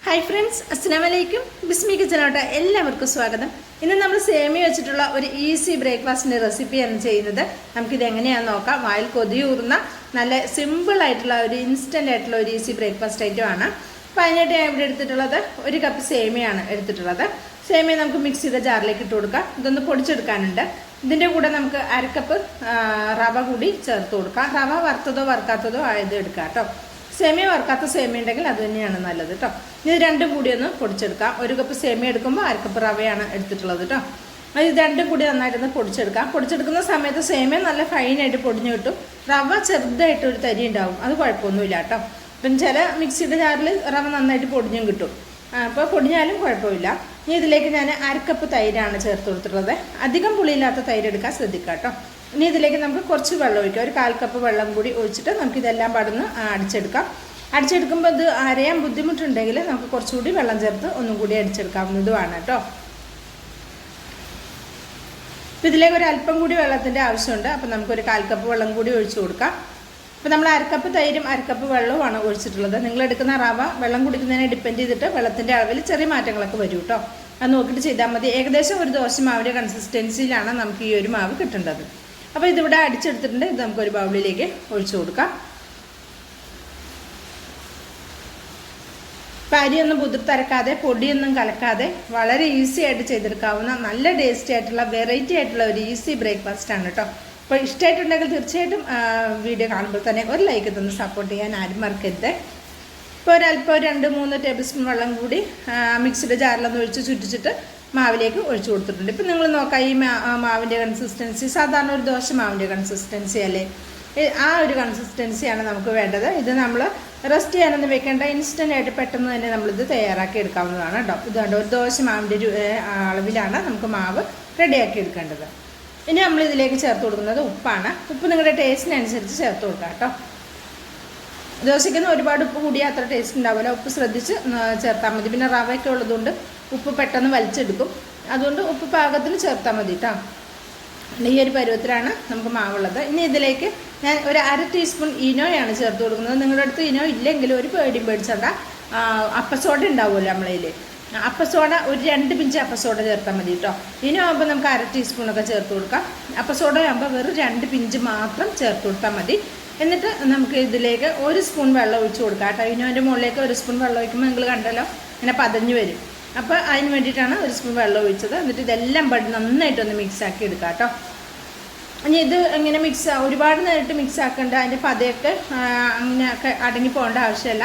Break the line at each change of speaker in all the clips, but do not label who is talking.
Hi friends, അസ്സലാമലൈക്കും. ബിസ്മി കിച്ചനോട്ട് എല്ലാവർക്കും സ്വാഗതം. ഇന്ന് നമ്മൾ സേമിയ വെച്ചിട്ടുള്ള ഒരു ഈസി ബ്രേക്ക്ഫാസ്റ്റിൻ്റെ റെസിപ്പിയാണ് ചെയ്യുന്നത്. നമുക്കിത് എങ്ങനെയാണെന്ന് നോക്കാം. വായിൽ കൊതിയൂറുന്ന നല്ല സിമ്പിളായിട്ടുള്ള ഒരു ഇൻസ്റ്റൻ്റ് ആയിട്ടുള്ള ഒരു ഈസി ബ്രേക്ക്ഫാസ്റ്റ് ഐറ്റമാണ്. അപ്പോൾ അതിനായിട്ട് ഞാൻ ഇവിടെ എടുത്തിട്ടുള്ളത് 1 കപ്പ് സേമിയാണ് എടുത്തിട്ടുള്ളത്. സേമിയ നമുക്ക് മിക്സ് ചെയ്ത ജാറിലേക്ക് ഇട്ട് കൊടുക്കാം. ഇതൊന്ന് പൊടിച്ചെടുക്കാനുണ്ട്. ഇതിൻ്റെ കൂടെ നമുക്ക് 1/2 കപ്പ് റവ കൂടി ചേർത്ത് കൊടുക്കാം. റവ വറുത്തതോ വറുക്കാത്തതോ ആയത് എടുക്കാം കേട്ടോ. സേമിയ വറുക്കാത്ത സേമിയ ഉണ്ടെങ്കിൽ അത് തന്നെയാണ് നല്ലത് കേട്ടോ. ഇത് രണ്ടും കൂടി ഒന്ന് പൊടിച്ചെടുക്കാം. 1 കപ്പ് സേമിയ എടുക്കുമ്പോൾ 1/2 കപ്പ് റവയാണ് എടുത്തിട്ടുള്ളത് കേട്ടോ. ഇത് രണ്ടും കൂടി നന്നായിട്ടൊന്ന് പൊടിച്ചെടുക്കാം. പൊടിച്ചെടുക്കുന്ന സമയത്ത് സേമിയ നല്ല ഫൈനായിട്ട് പൊടിഞ്ഞു കിട്ടും. റവ ചെറുതായിട്ടൊരു തരി ഉണ്ടാവും, അത് കുഴപ്പമൊന്നുമില്ല കേട്ടോ. ഇപ്പം ചില മിക്സിയുടെ ജാറിൽ റവ നന്നായിട്ട് പൊടിഞ്ഞും കിട്ടും. അപ്പോൾ പൊടിഞ്ഞാലും കുഴപ്പമില്ല. ഇനി ഇതിലേക്ക് ഞാൻ 1/2 കപ്പ് തൈരാണ് ചേർത്ത് കൊടുത്തിട്ടുള്ളത്. അധികം പുളിയില്ലാത്ത തൈര് എടുക്കാൻ ശ്രദ്ധിക്കാം കേട്ടോ. ഇനി ഇതിലേക്ക് നമുക്ക് കുറച്ച് വെള്ളം ഒഴിക്കാം. ഒരു 1/4 കപ്പ് വെള്ളം കൂടി ഒഴിച്ചിട്ട് നമുക്കിതെല്ലാം പടന്ന് അടിച്ചെടുക്കാം. അടിച്ചെടുക്കുമ്പോൾ ഇത് അരയാൻ ബുദ്ധിമുട്ടുണ്ടെങ്കിൽ നമുക്ക് കുറച്ചുകൂടി വെള്ളം ചേർത്ത് ഒന്നും കൂടി അടിച്ചെടുക്കാവുന്നതുമാണ് കേട്ടോ. അപ്പോൾ ഇതിലേക്ക് ഒരു അല്പം കൂടി വെള്ളത്തിൻ്റെ ആവശ്യമുണ്ട്. അപ്പോൾ നമുക്കൊരു 1/4 കപ്പ് വെള്ളം കൂടി ഒഴിച്ചു കൊടുക്കാം. അപ്പോൾ നമ്മൾ 1/2 കപ്പ് തൈരും 1/2 കപ്പ് വെള്ളവുമാണ് ഒഴിച്ചിട്ടുള്ളത്. നിങ്ങളെടുക്കുന്ന റവ വെള്ളം കുടിക്കുന്നതിനെ ഡിപ്പെൻഡ് ചെയ്തിട്ട് വെള്ളത്തിൻ്റെ അളവിൽ ചെറിയ മാറ്റങ്ങളൊക്കെ വരും കേട്ടോ. അത് നോക്കിയിട്ട് ചെയ്താൽ മതി. ഏകദേശം ഒരു ദോശ മാവിൻ്റെ കൺസിസ്റ്റൻസിയിലാണ് നമുക്ക് ഈ ഒരു മാവ് കിട്ടേണ്ടത്. അപ്പോൾ ഇതിവിടെ അടിച്ചെടുത്തിട്ടുണ്ട്. ഇത് നമുക്കൊരു ബൗളിലേക്ക് ഒഴിച്ചു കൊടുക്കാം. അരിയൊന്നും കുതിർത്തരക്കാതെ പൊടിയൊന്നും കലക്കാതെ വളരെ ഈസി ആയിട്ട് ചെയ്തെടുക്കാവുന്ന നല്ല ടേസ്റ്റി ആയിട്ടുള്ള വെറൈറ്റി ആയിട്ടുള്ള ഒരു ഈസി ബ്രേക്ക്ഫാസ്റ്റ് ആണ് കേട്ടോ. അപ്പോൾ ഇഷ്ടമായിട്ടുണ്ടെങ്കിൽ തീർച്ചയായിട്ടും വീഡിയോ കാണുമ്പോൾ തന്നെ ഒരു ലൈക്ക് തന്ന് സപ്പോർട്ട് ചെയ്യാൻ ആരും മറക്കരുത്. ഇപ്പോൾ ഒരല്പം 2-3 ടേബിൾ സ്പൂൺ വെള്ളം കൂടി മിക്സിയുടെ ജാറിലൊന്ന് ഒഴിച്ച് ചുറ്റിച്ചിട്ട് മാവിലേക്ക് ഒഴിച്ചു കൊടുത്തിട്ടുണ്ട്. ഇപ്പം നിങ്ങൾ നോക്കാം, ഈ മാവിൻ്റെ കൺസിസ്റ്റൻസി സാധാരണ ഒരു ദോശ മാവിൻ്റെ കൺസിസ്റ്റൻസി അല്ലേ, ആ ഒരു കൺസിസ്റ്റൻസിയാണ് നമുക്ക് വേണ്ടത്. ഇത് നമ്മൾ റെസ്റ്റ് ചെയ്യാനൊന്നും വെക്കേണ്ട, ഇൻസ്റ്റൻ്റ് ആയിട്ട് പെട്ടെന്ന് തന്നെ നമ്മളിത് തയ്യാറാക്കി എടുക്കാവുന്നതാണ് കേട്ടോ. ഇതുകൊണ്ട് ഒരു ദോശ മാവിൻ്റെ അളവിലാണ് നമുക്ക് മാവ് റെഡിയാക്കി എടുക്കേണ്ടത്. ഇനി നമ്മൾ ഇതിലേക്ക് ചേർത്ത് കൊടുക്കുന്നത് ഉപ്പാണ്. ഉപ്പ് നിങ്ങളുടെ ടേസ്റ്റിനനുസരിച്ച് ചേർത്ത് കൊടുക്കാം കേട്ടോ. ദോശയ്ക്കൊന്നും ഒരുപാട് ഉപ്പ് കൂടിയാൽ അത്ര ടേസ്റ്റ് ഉണ്ടാവില്ല. ഉപ്പ് ശ്രദ്ധിച്ച് ചേർത്താൽ മതി. പിന്നെ റവയൊക്കെ ഉള്ളതുകൊണ്ട് ഉപ്പ് പെട്ടെന്ന് വലിച്ചെടുക്കും. അതുകൊണ്ട് ഉപ്പ് പാകത്തിൽ ചേർത്താൽ മതി കേട്ടോ. ഈ ഒരു പരുവത്തിലാണ് നമുക്ക് മാവുള്ളത്. ഇനി ഇതിലേക്ക് ഞാൻ ഒരു 1/2 ടീസ്പൂൺ ഇനോയാണ് ചേർത്ത് കൊടുക്കുന്നത്. നിങ്ങളുടെ അടുത്ത് ഇനോ ഇല്ലെങ്കിൽ ഒരു പേടിയും പേടിച്ചണ്ട. അപ്പസോഡ ഉണ്ടാവുമല്ലോ നമ്മളതിൽ, അപ്പസോഡ ഒരു 2 പിഞ്ച് അപ്പസോഡ ചേർത്താൽ മതി കേട്ടോ. ഇനോ ആകുമ്പോൾ നമുക്ക് 1/2 ടീസ്പൂണൊക്കെ ചേർത്ത് കൊടുക്കാം. അപ്പസോഡ ആകുമ്പോൾ വെറും 2 പിഞ്ച് മാത്രം ചേർത്ത് കൊടുത്താൽ മതി. എന്നിട്ട് നമുക്ക് ഇതിലേക്ക് 1 സ്പൂൺ വെള്ളം ഒഴിച്ച് കൊടുക്കാം കേട്ടോ. ഇനോൻ്റെ മുകളിലേക്ക് 1 സ്പൂൺ വെള്ളം ഒഴിക്കുമ്പോൾ നിങ്ങൾ കണ്ടല്ലോ ഇങ്ങനെ പതഞ്ഞ് വരും. അപ്പോൾ അതിന് വേണ്ടിയിട്ടാണ് 1 സ്പൂൺ വെള്ളം ഒഴിച്ചത്. എന്നിട്ട് ഇതെല്ലാം നന്നായിട്ടൊന്ന് മിക്സാക്കി എടുക്കാം കേട്ടോ. ഇനി ഇത് എങ്ങനെ ഒരുപാട് നേരിട്ട് മിക്സ് ആക്കേണ്ട, അതിൻ്റെ പതയൊക്കെ അങ്ങനെയൊക്കെ അടങ്ങി പോകേണ്ട ആവശ്യമില്ല.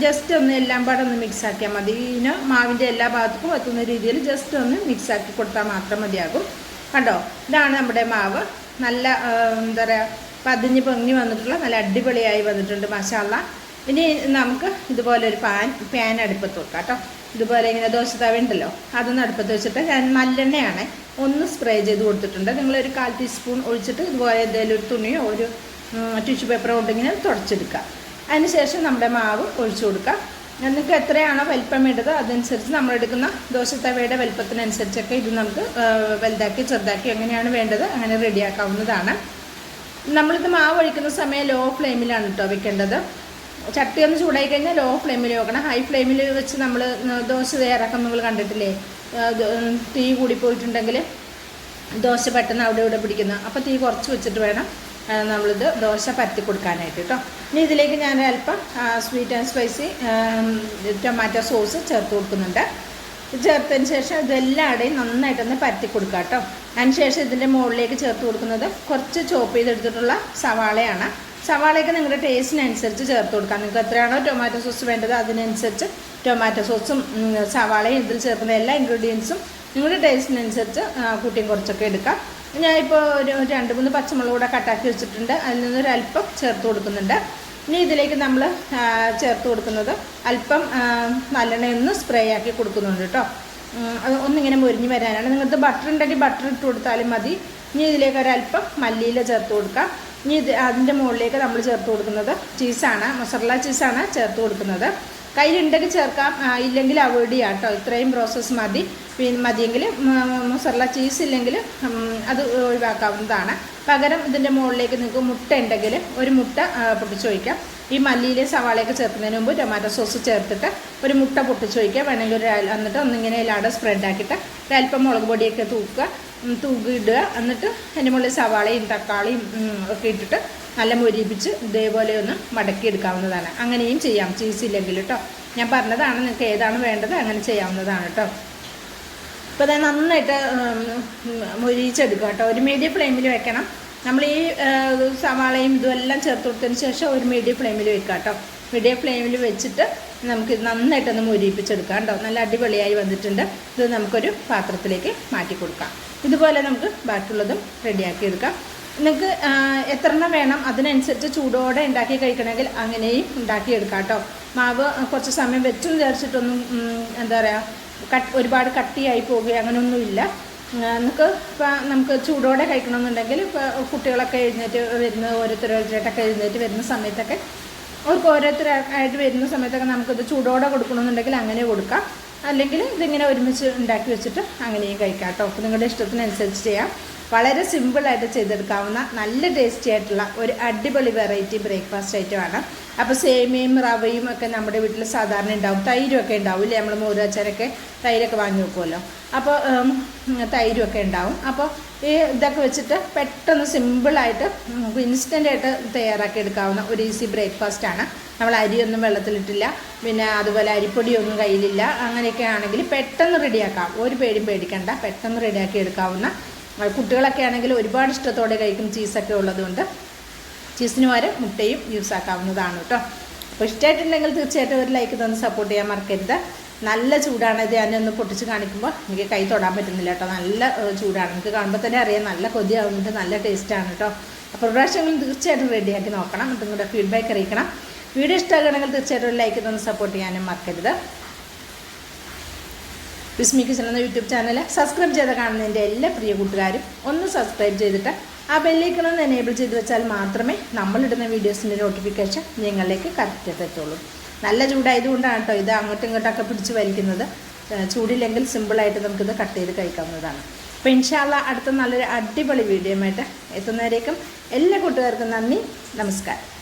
ജസ്റ്റ് ഒന്ന് എല്ലാം പാടെ ഒന്ന് മിക്സ് ആക്കിയാൽ മതി. ഇതിന് മാവിൻ്റെ എല്ലാ ഭാഗത്തും എത്തുന്ന രീതിയിൽ ജസ്റ്റ് ഒന്ന് മിക്സ് ആക്കി കൊടുത്താൽ മാത്രം മതിയാകും. കണ്ടോ, ഇതാണ് നമ്മുടെ മാവ്. നല്ല എന്താ പറയുക, പതിഞ്ഞ് പൊങ്ങി വന്നിട്ടുള്ള നല്ല അടിപൊളിയായി വന്നിട്ടുണ്ട്, മാഷാഅല്ലാ. ഇനി നമുക്ക് ഇതുപോലെ ഒരു പാൻ അടുപ്പത്ത് വെക്കാം കേട്ടോ. ഇതുപോലെ ഇങ്ങനെ ദോശ തവ ഉണ്ടല്ലോ, അതൊന്ന് അടുപ്പത്ത് വെച്ചിട്ട് ഞാൻ നല്ലെണ്ണയാണ് ഒന്ന് സ്പ്രേ ചെയ്ത് കൊടുത്തിട്ടുണ്ട്. നിങ്ങളൊരു 1/4 ടീസ്പൂൺ ഒഴിച്ചിട്ട് ഇതുപോലെ എന്തെങ്കിലും ഒരു തുണിയോ ഒരു ടിഷ്യൂ പേപ്പറോ ഉണ്ടെങ്കിൽ തുടച്ചെടുക്കുക. അതിന് ശേഷം നമ്മുടെ മാവ് ഒഴിച്ചു കൊടുക്കുക. നിങ്ങൾക്ക് എത്രയാണോ വലിപ്പം വേണ്ടത് അതനുസരിച്ച് നമ്മളെടുക്കുന്ന ദോശ തവയുടെ വലിപ്പത്തിനനുസരിച്ചൊക്കെ ഇത് നമുക്ക് വലുതാക്കി ചെറുതാക്കി എങ്ങനെയാണ് വേണ്ടത് അങ്ങനെ റെഡിയാക്കാവുന്നതാണ്. നമ്മളിത് മാവ് ഒഴിക്കുന്ന സമയം ലോ ഫ്ലെയിമിലാണ് കേട്ടോ വെക്കേണ്ടത്. ചട്ടി ഒന്ന് ചൂടായി കഴിഞ്ഞാൽ ലോ ഫ്ലെയിമിൽ വെക്കണം. ഹൈ ഫ്ലെയിമിൽ വെച്ച് നമ്മൾ ദോശ തയ്യാറാക്കാൻ നിങ്ങൾ കണ്ടിട്ടില്ലേ, തീ കൂടി പോയിട്ടുണ്ടെങ്കിൽ ദോശ പെട്ടെന്ന് അവിടെ ഇവിടെ പിടിക്കുന്ന. അപ്പോൾ തീ കുറച്ച് വെച്ചിട്ട് വേണം നമ്മളിത് ദോശ പരത്തി കൊടുക്കാനായിട്ട് കേട്ടോ. ഇനി ഇതിലേക്ക് ഞാൻ അല്പം sweet and spicy tomato sauce ചേർത്ത് കൊടുക്കുന്നുണ്ട്. ചേർത്തതിന് ശേഷം ഇതെല്ലാവരുടെയും നന്നായിട്ടൊന്ന് പരത്തി കൊടുക്കുക കേട്ടോ. അതിന് ശേഷം ഇതിൻ്റെ മുകളിലേക്ക് ചേർത്ത് കൊടുക്കുന്നത് കുറച്ച് ചോപ്പ് ചെയ്തെടുത്തിട്ടുള്ള സവാളയാണ്. സവാളയൊക്കെ നിങ്ങളുടെ ടേസ്റ്റിനനുസരിച്ച് ചേർത്ത് കൊടുക്കാം. നിങ്ങൾക്ക് എത്രയാണോ ടൊമാറ്റോ സോസ് വേണ്ടത് അതിനനുസരിച്ച് ടൊമാറ്റോ സോസും സവാളയും ഇതിൽ ചേർക്കുന്ന എല്ലാ ഇൻഗ്രീഡിയൻസും നിങ്ങളുടെ ടേസ്റ്റിനനുസരിച്ച് കൂട്ടിയും കുറച്ചൊക്കെ എടുക്കാം. ഞാനിപ്പോൾ ഒരു 2-3 പച്ചമുളക് കൂടെ കട്ടാക്കി വെച്ചിട്ടുണ്ട്. അതിൽ നിന്നൊരല്പം ചേർത്ത് കൊടുക്കുന്നുണ്ട്. ഇനി ഇതിലേക്ക് നമ്മൾ ചേർത്ത് കൊടുക്കുന്നത് അല്പം നല്ലെണ്ണയൊന്ന് സ്പ്രേ ആക്കി കൊടുക്കുന്നുണ്ട് കേട്ടോ. അത് ഒന്നിങ്ങനെ മുരിഞ്ഞ് വരാനാണ്. നിങ്ങൾക്ക് ബട്ടർ ഉണ്ടെങ്കിൽ ബട്ടർ ഇട്ട് കൊടുത്താലും മതി. ഇനി ഇതിലേക്ക് ഒരല്പം മല്ലിയില ചേർത്ത് കൊടുക്കാം. ഇനി അതിൻ്റെ മുകളിലേക്ക് നമ്മൾ ചേർത്ത് കൊടുക്കുന്നത് ചീസാണ്, മൊസറല്ല ചീസാണ് ചേർത്ത് കൊടുക്കുന്നത്. കയ്യിലുണ്ടെങ്കിൽ ചേർക്കാം, ഇല്ലെങ്കിൽ അവോയ്ഡ് ചെയ്യാം കേട്ടോ. ഇത്രയും പ്രോസസ്സ് മതി. പിന്നെ മതിയെങ്കിൽ മൊസറല്ല ചീസ് ഇല്ലെങ്കിൽ അത് ഒഴിവാക്കാവുന്നതാണ്. പകരം ഇതിൻ്റെ മുകളിലേക്ക് നിങ്ങൾക്ക് മുട്ട ഉണ്ടെങ്കിൽ ഒരു മുട്ട പൊട്ടിച്ച് ഒഴിക്കാം. ഈ മല്ലിയിലെ സവാളയൊക്കെ ചേർക്കുന്നതിന് മുമ്പ് ടൊമാറ്റോ സോസ് ചേർത്തിട്ട് ഒരു മുട്ട പൊട്ടിച്ച് വയ്ക്കുക, വേണമെങ്കിൽ എന്നിട്ട് ഒന്നിങ്ങനെ എല്ലാവിടെ സ്പ്രെഡ് ആക്കിയിട്ട് ഒരല്പം മുളക് പൊടിയൊക്കെ തൂക്കിയിടുക. എന്നിട്ട് അതിൻ്റെ മുകളിൽ സവാളയും തക്കാളിയും ഒക്കെ ഇട്ടിട്ട് നല്ല മൊരിപ്പിച്ച് ഇതേപോലെ ഒന്ന് മടക്കിയെടുക്കാവുന്നതാണ്. അങ്ങനെയും ചെയ്യാം ചീസ് ഇല്ലെങ്കിൽ കേട്ടോ. ഞാൻ പറഞ്ഞതാണ്, നിങ്ങൾക്ക് ഏതാണ് വേണ്ടത് അങ്ങനെ ചെയ്യാവുന്നതാണ് കേട്ടോ. അപ്പോൾ അത് നന്നായിട്ട് മൊരിച്ചെടുക്കുക കേട്ടോ. ഒരു മീഡിയം ഫ്ലെയിമിൽ വെക്കണം. നമ്മൾ ഈ സവാളയും ഇതുമെല്ലാം ചേർത്ത് കൊടുത്തതിന് ശേഷം ഒരു മീഡിയം ഫ്ലെയിമിൽ വെക്കുക കേട്ടോ. മീഡിയം ഫ്ലെയിമിൽ വെച്ചിട്ട് നമുക്ക് നന്നായിട്ടൊന്ന് മൊരിപ്പിച്ചെടുക്കാം കേട്ടോ. നല്ല അടിപൊളിയായി വന്നിട്ടുണ്ട്. ഇത് നമുക്കൊരു പാത്രത്തിലേക്ക് മാറ്റി കൊടുക്കാം. ഇതുപോലെ നമുക്ക് ബാക്കിയുള്ളതും റെഡിയാക്കി എടുക്കാം. നിങ്ങൾക്ക് എത്ര എണ്ണം വേണം അതിനനുസരിച്ച് ചൂടോടെ ഉണ്ടാക്കി കഴിക്കണമെങ്കിൽ അങ്ങനെയും ഉണ്ടാക്കിയെടുക്കാം കേട്ടോ. മാവ് കുറച്ച് സമയം വെച്ചും വിചാരിച്ചിട്ടൊന്നും എന്താ പറയുക ഒരുപാട് കട്ടിയായി പോകുക അങ്ങനെയൊന്നുമില്ല. നമുക്ക് ചൂടോടെ കഴിക്കണമെന്നുണ്ടെങ്കിൽ ഇപ്പോൾ കുട്ടികളൊക്കെ എഴുന്നേറ്റ് വരുന്ന ഓരോരുത്തരോരുത്തരായിട്ടൊക്കെ എഴുന്നേറ്റ് വരുന്ന സമയത്തൊക്കെ അവർക്ക് ഓരോരുത്തരായിട്ട് വരുന്ന സമയത്തൊക്കെ നമുക്കിത് ചൂടോടെ കൊടുക്കണമെന്നുണ്ടെങ്കിൽ അങ്ങനെ കൊടുക്കാം. അല്ലെങ്കിൽ ഇതിങ്ങനെ ഒരുമിച്ച് ഉണ്ടാക്കി വെച്ചിട്ട് അങ്ങനെയും കഴിക്കാം കേട്ടോ. അപ്പോൾ നിങ്ങളുടെ ഇഷ്ടത്തിനനുസരിച്ച് ചെയ്യാം. വളരെ സിമ്പിളായിട്ട് ചെയ്തെടുക്കാവുന്ന നല്ല ടേസ്റ്റി ആയിട്ടുള്ള ഒരു അടിപൊളി വെറൈറ്റി ബ്രേക്ക്ഫാസ്റ്റ് ഐറ്റമാണ്. അപ്പോൾ സേമിയയും റവയും ഒക്കെ നമ്മുടെ വീട്ടിൽ സാധാരണ ഉണ്ടാവും. തൈരും ഒക്കെ ഉണ്ടാവും ഇല്ലേ, നമ്മൾ മോരച്ചാരൊക്കെ തൈരൊക്കെ വാങ്ങി വെക്കുമല്ലോ. അപ്പോൾ തൈരും ഒക്കെ ഉണ്ടാവും. അപ്പോൾ ഈ ഇതൊക്കെ വെച്ചിട്ട് പെട്ടെന്ന് സിമ്പിളായിട്ട് നമുക്ക് ഇൻസ്റ്റൻ്റായിട്ട് തയ്യാറാക്കി എടുക്കാവുന്ന ഒരു ഈസി ബ്രേക്ക്ഫാസ്റ്റാണ്. നമ്മൾ അരിയൊന്നും വെള്ളത്തിലിട്ടില്ല, പിന്നെ അതുപോലെ അരിപ്പൊടിയൊന്നും കയ്യിലില്ല. അങ്ങനെയൊക്കെ ആണെങ്കിൽ പെട്ടെന്ന് റെഡിയാക്കാം. ഒരു പേടിയും പേടിക്കണ്ട, പെട്ടെന്ന് റെഡിയാക്കി എടുക്കാവുന്ന. കുട്ടികളൊക്കെ ആണെങ്കിൽ ഒരുപാട് ഇഷ്ടത്തോടെ കഴിക്കും. ചീസൊക്കെ ഉള്ളതുകൊണ്ട് ചീസിന് പകരം മുട്ടയും യൂസ് ആക്കാവുന്നതാണ് കേട്ടോ. അപ്പോൾ ഇഷ്ടമായിട്ടുണ്ടെങ്കിൽ തീർച്ചയായിട്ടും ഒരു ലൈക്ക് തന്ന് സപ്പോർട്ട് ചെയ്യാൻ മറക്കരുത്. നല്ല ചൂടാണ്. ഇത് ഞാനൊന്ന് പൊട്ടിച്ച് കാണിക്കുമ്പോൾ എനിക്ക് കൈ തൊടാൻ പറ്റുന്നില്ല കേട്ടോ. നല്ല ചൂടാണ്. എനിക്ക് കാണുമ്പോൾ തന്നെ അറിയാം നല്ല കൊതിയാവുന്നുണ്ട്, നല്ല ടേസ്റ്റാണ് കേട്ടോ. അപ്പോൾ പ്രാവശ്യങ്ങളും തീർച്ചയായിട്ടും റെഡിയാക്കി നോക്കണം. എന്നിട്ട് നിങ്ങളുടെ ഫീഡ്ബാക്ക് അറിയിക്കണം. വീഡിയോ ഇഷ്ടമാകണമെങ്കിൽ തീർച്ചയായിട്ടും ഒരു ലൈക്ക് തന്ന് സപ്പോർട്ട് ചെയ്യാനും മറക്കരുത്. വിസ്മി കിച്ചൺ എന്ന യൂട്യൂബ് ചാനൽ സബ്സ്ക്രൈബ് ചെയ്ത് കാണുന്നതിൻ്റെ എല്ലാ പ്രിയ കൂട്ടുകാരും ഒന്ന് സബ്സ്ക്രൈബ് ചെയ്തിട്ട് ആ ബെല്ലൈക്കൺ ഒന്ന് എനേബിൾ ചെയ്ത് വെച്ചാൽ മാത്രമേ നമ്മളിടുന്ന വീഡിയോസിൻ്റെ നോട്ടിഫിക്കേഷൻ നിങ്ങളിലേക്ക് കറക്റ്റായിട്ട് എത്തുള്ളൂ. നല്ല ചൂടായതുകൊണ്ടാണ് കേട്ടോ ഇത് അങ്ങോട്ടും ഇങ്ങോട്ടൊക്കെ പിടിച്ച് വലിക്കുന്നത്. ചൂടില്ലെങ്കിൽ സിമ്പിളായിട്ട് നമുക്കിത് കട്ട് ചെയ്ത് കഴിക്കാവുന്നതാണ്. അപ്പോൾ ഇൻഷാ അല്ലാഹ് അടുത്ത നല്ലൊരു അടിപൊളി വീഡിയോയുമായിട്ട് എത്തുന്നവരേക്കും എല്ലാ കൂട്ടുകാർക്കും നന്ദി, നമസ്കാരം.